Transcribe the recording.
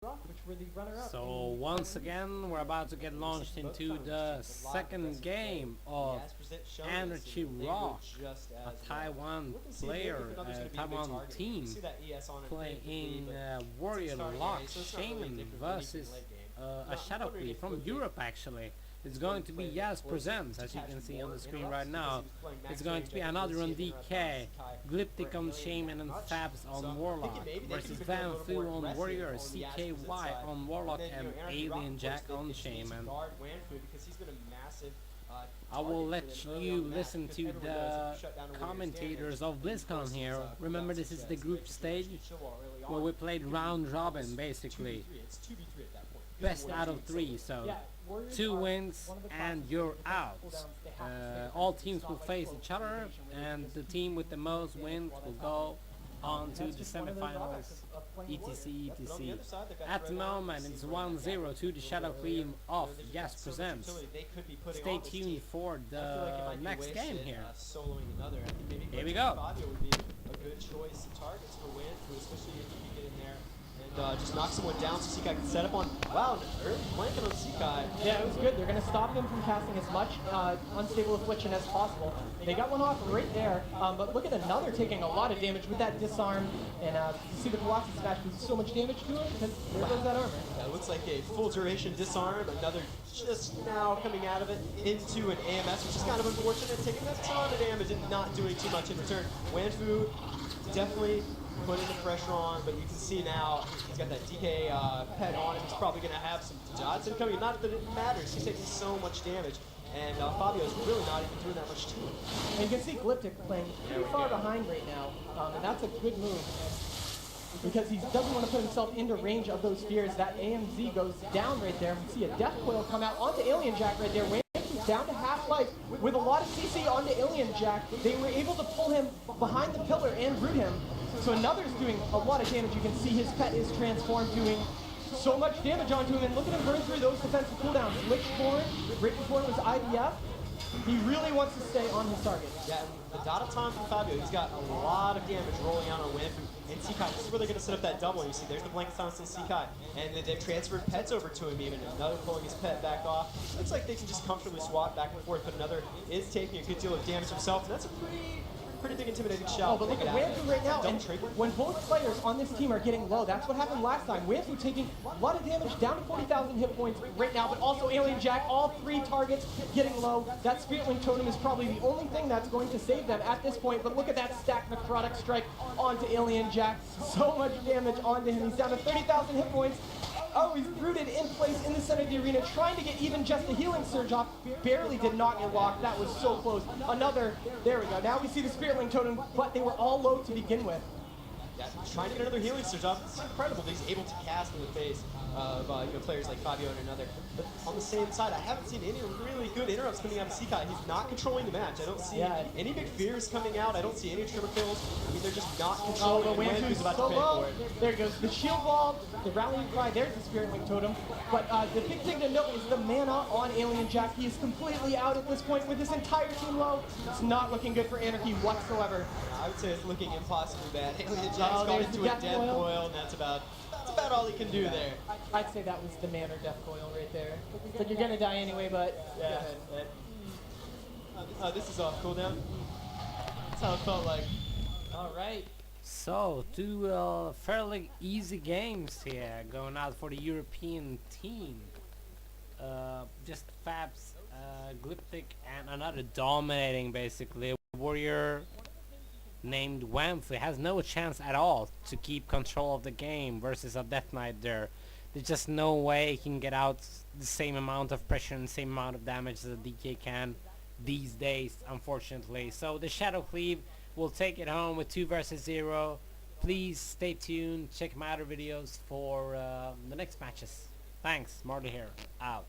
which were the runner-up. So once again, we're about to get launched into the second game of AnarchyRoc, a Taiwan player, Taiwan team playing Warrior Lock Shaman versus a Shadow Cleave from Europe actually. It's going to be YasPresent, as you can see on the screen right now. It's going to be another on DK, Glyptic on Shaman and Fabs on Warlock, versus Van Fu on Warrior, CKY on Warlock and Alien Jack on Shaman. I will let you listen to the commentators of BlizzCon here. Remember, this is the group stage where we played round robin basically. Best out of 3, so 2 wins and you're out. All teams will face each other, and the team with the most wins will go on to the semifinals, etc, etc. At the moment it's 1-0 to the Shadow Cleave of YasPresent. Stay tuned for the next game here. Here we go. Just knock someone down so Sekai can set up on, wow, an early flanking on Sekai. Yeah, it was good. They're going to stop him from casting as much unstable affliction as possible. They got one off right there, but look at another taking a lot of damage with that disarm, and you see the velocity smash do so much damage to him because there goes that armor. Yeah, it looks like a full duration disarm, another just now coming out of it into an AMS, which is kind of unfortunate, taking a ton of damage and not doing too much in return. Wanfu definitely putting the pressure on, but you can see now he's got that DK pet on him. He's probably going to have some dots incoming. Not that it matters. He's taking so much damage, and Fabio's really not even doing that much to him. And you can see Glyptic playing pretty far behind right now, and that's a good move because he doesn't want to put himself into range of those spears. That AMZ goes down right there. We see a Death Coil come out onto Alien Jack right there. Down to half life with a lot of CC onto Alien Jack. They were able to pull him behind the pillar and root him. So another's doing a lot of damage. You can see his pet is transformed, doing so much damage onto him. And look at him burn through those defensive cooldowns. Lichborn, right before it was IBF. He really wants to stay on his target. Yeah, the dot of time from Fabio, he's got a lot of damage rolling out on Wanfu and Sekai. This is where they're going to set up that double. You see, there's the blanket silence on Sekai. And they've transferred pets over to him even. Another pulling his pet back off. Looks like they can just comfortably swap back and forth, but another is taking a good deal of damage himself. And that's a pretty big intimidating shot. Oh, but look at Wanfu right now, and when both players on this team are getting low, that's what happened last time. Wanfu taking a lot of damage, down to 40,000 hit points right now, but also Alien Jack, all 3 targets getting low. That Spirit Link Totem is probably the only thing that's going to save them at this point, but look at that stack Necrotic Strike onto Alien Jack. So much damage onto him. He's down to 30,000 hit points. Oh, he's rooted in place in the center of the arena, trying to get even just the healing surge off. Barely did not get locked. That was so close. Another, there we go. Now we see the Spirit Link Totem, but they were all low to begin with. Yeah, trying to get another healing surge off. It's incredible that he's able to cast in the face of players like Fabio and another. But on the same side, I haven't seen any really good interrupts coming out of Sekai. He's not controlling the match. I don't see any big fears coming out. I don't see any triple kills. I mean, they're just not controlling. Oh, but Wanfu's about to pay for it. There goes the shield wall, the rallying cry. There's the Spirit Link Totem. But the big thing to note is the mana on Alien Jack. He is completely out at this point with his entire team low. It's not looking good for Anarchy whatsoever. I would say it's looking impossibly bad. Alien Jack's gone into a Death Coil, and that's about all he can do there. I'd say that was the man or Death Coil right there. But you're gonna die anyway, but yeah. This is off cooldown. That's how it felt like. Alright. So, 2 fairly easy games here, going out for the European team. Just Fabs, Glyptic, and another dominating basically. Warrior named Wanfu has no chance at all to keep control of the game versus a Death Knight there. There's just no way he can get out the same amount of pressure and the same amount of damage as a DK can these days, unfortunately. So the Shadow Cleave will take it home with 2 versus 0. Please stay tuned, check my other videos for the next matches. Thanks, Marty here, out.